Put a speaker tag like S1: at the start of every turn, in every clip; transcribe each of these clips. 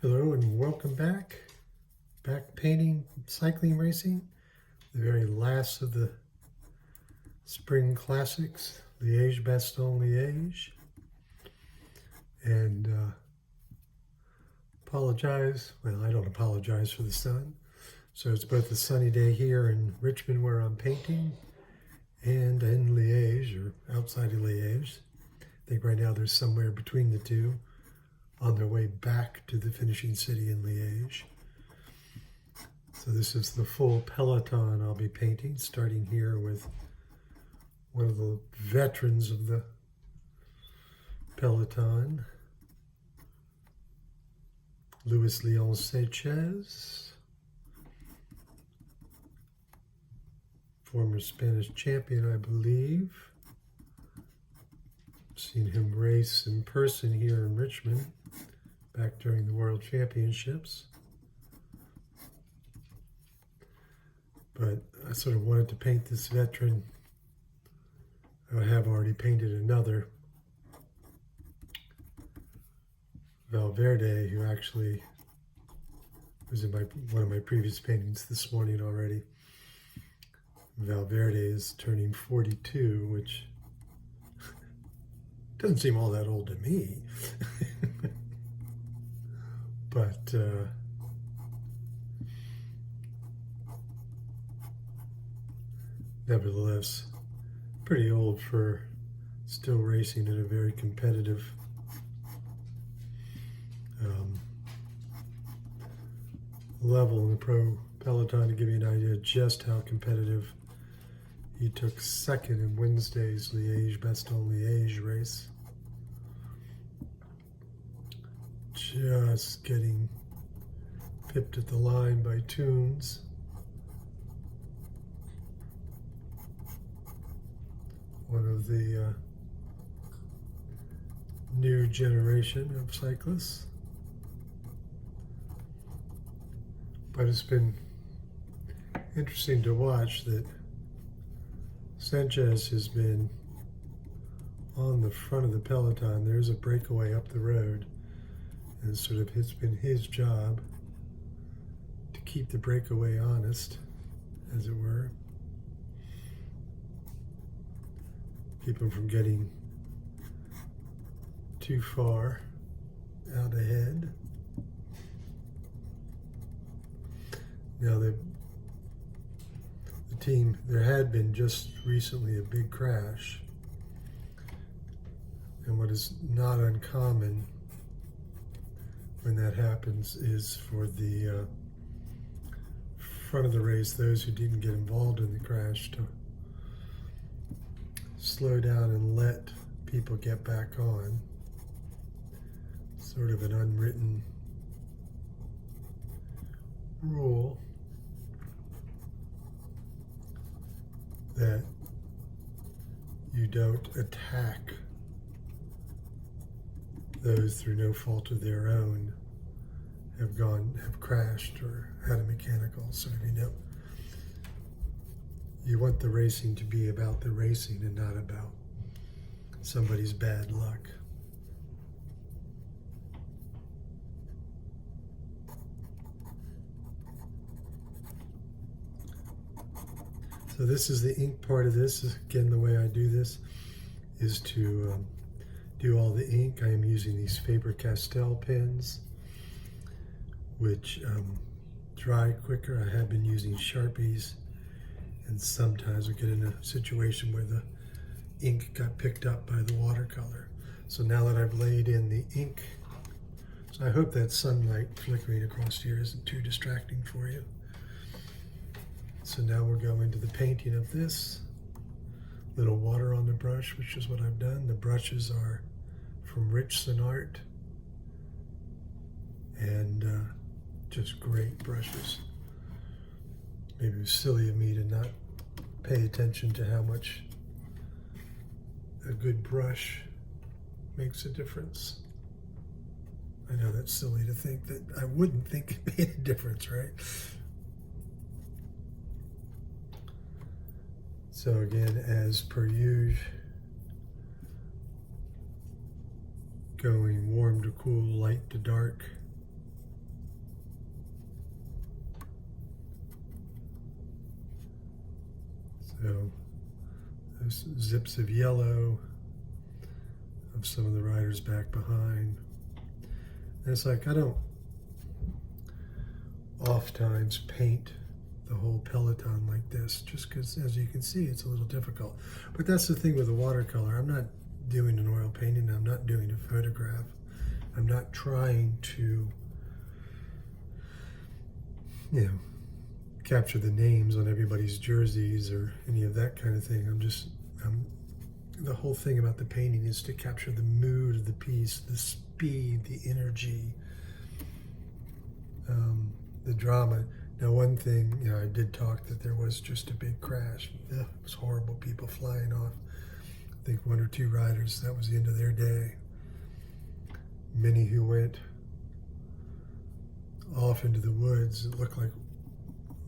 S1: Hello and welcome back. Back painting, cycling racing, the very last of the spring classics, Liege Bastogne Liege. And I don't apologize for the sun. So it's both a sunny day here in Richmond where I'm painting and in Liege or outside of Liege. I think right now they're somewhere between the two, on their way back to the finishing city in Liege. So this is the full peloton I'll be painting, starting here with one of the veterans of the peloton, Luis Leon Sanchez, former Spanish champion, I believe. Seen him race in person here in Richmond back during the World Championships. But I sort of wanted to paint this veteran. I have already painted another, Valverde, who actually was in one of my previous paintings this morning already. Valverde is turning 42, which doesn't seem all that old to me. But nevertheless, pretty old for still racing at a very competitive level in the pro peloton. To give you an idea just how competitive, he took second in Wednesday's Liege Bastogne Liege race. Just getting pipped at the line by Tunes. One of the new generation of cyclists. But it's been interesting to watch that Sanchez has been on the front of the peloton. There's a breakaway up the road, and sort of it's been his job to keep the breakaway honest, as it were. Keep him from getting too far out ahead. Now the team, there had been just recently a big crash, and what is not uncommon when that happens is for the front of the race, those who didn't get involved in the crash, to slow down and let people get back on. Sort of an unwritten rule that you don't attack those through no fault of their own have crashed or had a mechanical. So you want the racing to be about the racing and not about somebody's bad luck. So this is the ink part of this. Again, the way I do this is to do all the ink. I am using these Faber-Castell pens, which dry quicker. I have been using Sharpies, and sometimes we get in a situation where the ink got picked up by the watercolor. So now that I've laid in the ink, so I hope that sunlight flickering across here isn't too distracting for you. So now we're going to the painting of this. Little water on the brush, which is what I've done. The brushes are from Richson Art, and just great brushes. Maybe it was silly of me to not pay attention to how much a good brush makes a difference. I know that's silly to think that I wouldn't think it made a difference, right? So again, as per usual, going warm to cool, light to dark. So there's zips of yellow of some of the riders back behind. And it's like, I don't oftentimes paint the whole peloton like this, just because, as you can see, it's a little difficult. But that's the thing with the watercolor. I'm not doing an oil painting. I'm not doing a photograph. I'm not trying to, capture the names on everybody's jerseys or any of that kind of thing. The whole thing about the painting is to capture the mood of the piece, the speed, the energy, the drama. Now, one thing, I did talk that there was just a big crash. It was horrible, people flying off. I think 1 or 2 riders, that was the end of their day. Many who went off into the woods, it looked like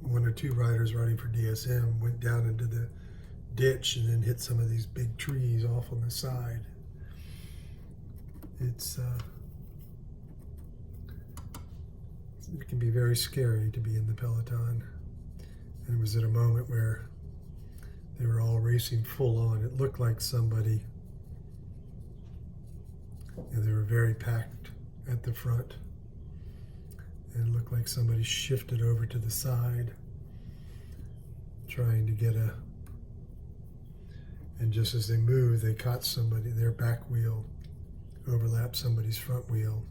S1: 1 or 2 riders riding for DSM went down into the ditch and then hit some of these big trees off on the side. It can be very scary to be in the peloton. And it was at a moment where they were all racing full on. It looked like somebody, they were very packed at the front. And it looked like somebody shifted over to the side, trying to get and just as they moved, they caught somebody, their back wheel overlapped somebody's front wheel.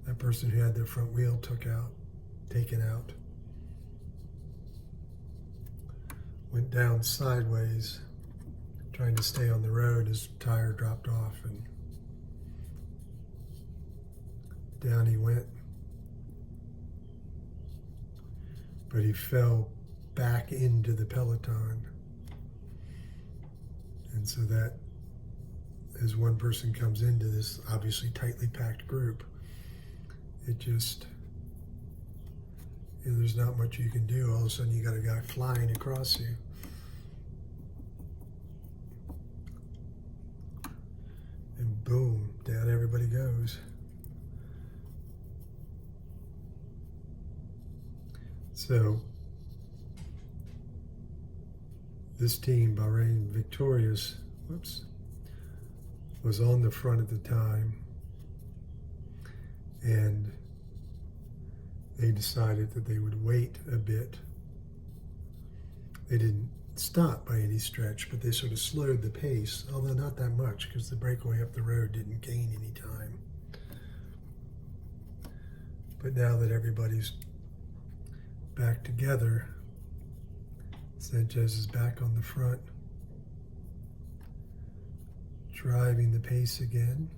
S1: That person who had their front wheel taken out, went down sideways, trying to stay on the road. His tire dropped off and down he went. But he fell back into the peloton. And so that, as one person comes into this obviously tightly packed group, it just, there's not much you can do. All of a sudden you got a guy flying across you. And boom, down everybody goes. So this team, Bahrain Victorious, was on the front at the time, and they decided that they would wait a bit. They didn't stop by any stretch, but they sort of slowed the pace, although not that much, because the breakaway up the road didn't gain any time. But now that everybody's back together, Sanchez is back on the front, driving the pace again,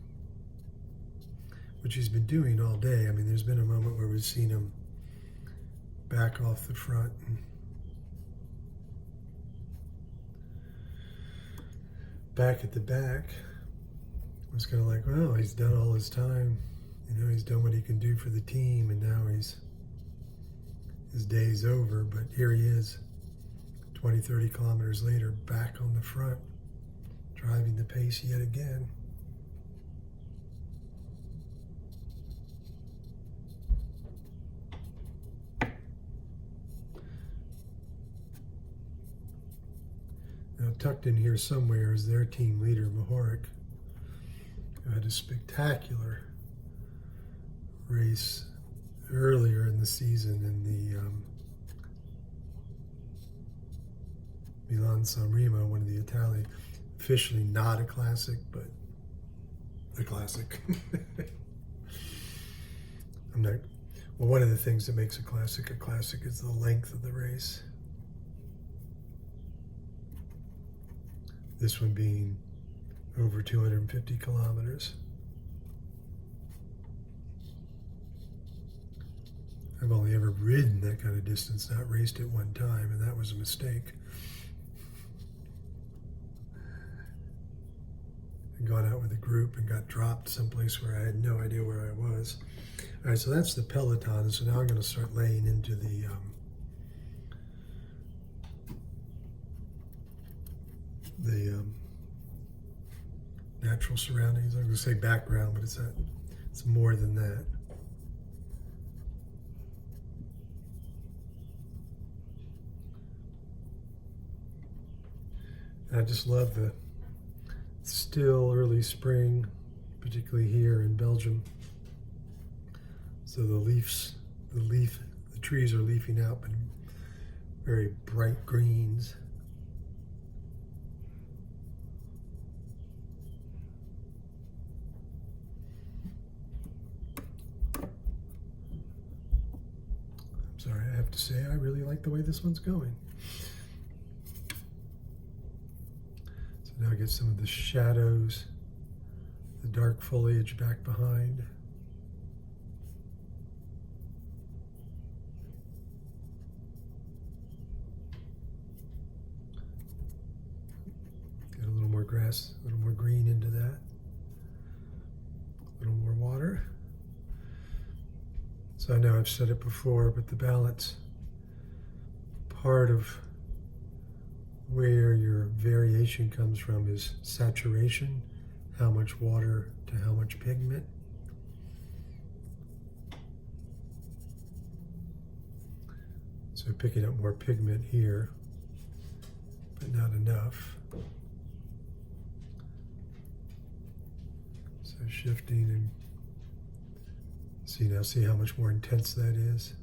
S1: which he's been doing all day. I mean, there's been a moment where we've seen him back off the front and back at the back. I was kind of like, well, he's done all his time. He's done what he can do for the team, and now his day's over. But here he is, 20, 30 kilometers later, back on the front, driving the pace yet again. Now, tucked in here somewhere is their team leader, Mahoric, who had a spectacular race earlier in the season in the Milan-San Remo, one of the Italian, officially not a classic, but a classic. One of the things that makes a classic is the length of the race. This one being over 250 kilometers. I've only ever ridden that kind of distance, not raced it one time, and that was a mistake. I got out with a group and got dropped someplace where I had no idea where I was. All right, so that's the peloton. So now I'm going to start laying into the natural surroundings. I'm going to say background, but it's more than that. And I just love the still early spring, particularly here in Belgium. So the trees are leafing out, but very bright greens. I'm sorry, I have to say, I really like the way this one's going. So now I get some of the shadows, the dark foliage back behind. Get a little more grass, a little more green into that. A little more water. So I know I've said it before, but the balance, part of where your variation comes from is saturation, how much water to how much pigment. So picking up more pigment here, but not enough. So shifting and see how much more intense that is.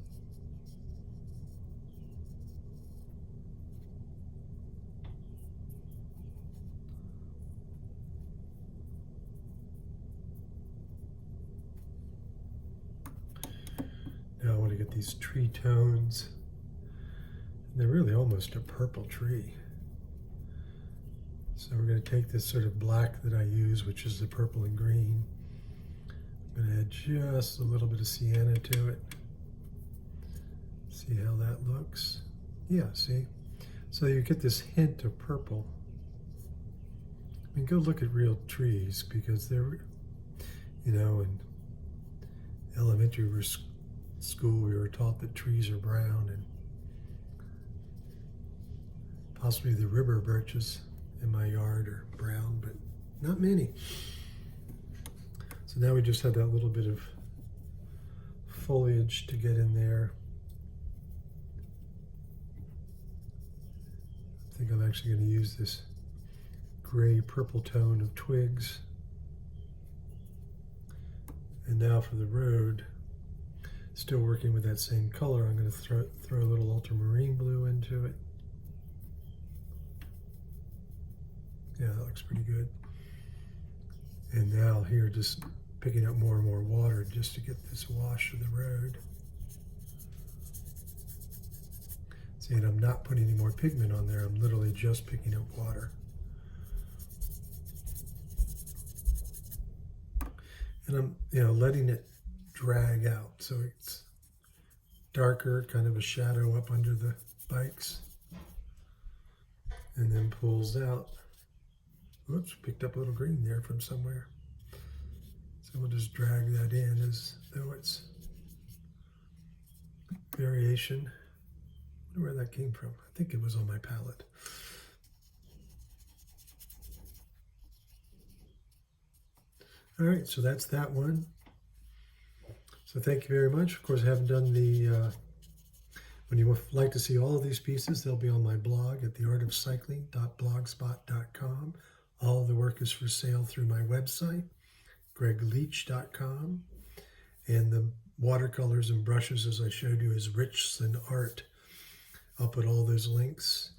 S1: Now I want to get these tree tones. They're really almost a purple tree. So we're going to take this sort of black that I use, which is the purple and green. I'm going to add just a little bit of sienna to it. See how that looks? Yeah, see? So you get this hint of purple. I mean, go look at real trees, because they're, in elementary school we were taught that trees are brown, and possibly the river birches in my yard are brown, but not many. So now we just have that little bit of foliage to get in there. I think I'm actually going to use this gray purple tone of twigs. And now for the road, still working with that same color, I'm going to throw a little ultramarine blue into it. Yeah, that looks pretty good. And now here, just picking up more and more water just to get this wash of the road. See, and I'm not putting any more pigment on there. I'm literally just picking up water. And I'm, letting it drag out. So it's darker, kind of a shadow up under the bikes. And then pulls out. Whoops, picked up a little green there from somewhere. So we'll just drag that in as though it's variation. I wonder where that came from. I think it was on my palette. All right, so that's that one. So thank you very much. Of course, I haven't done the, when you would like to see all of these pieces, they'll be on my blog at theartofcycling.blogspot.com. All of the work is for sale through my website, gregleach.com. And the watercolors and brushes, as I showed you, is Richson Art. I'll put all those links.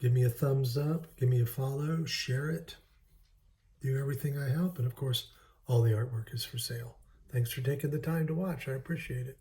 S1: Give me a thumbs up, give me a follow, share it, do everything I help. And of course, all the artwork is for sale. Thanks for taking the time to watch. I appreciate it.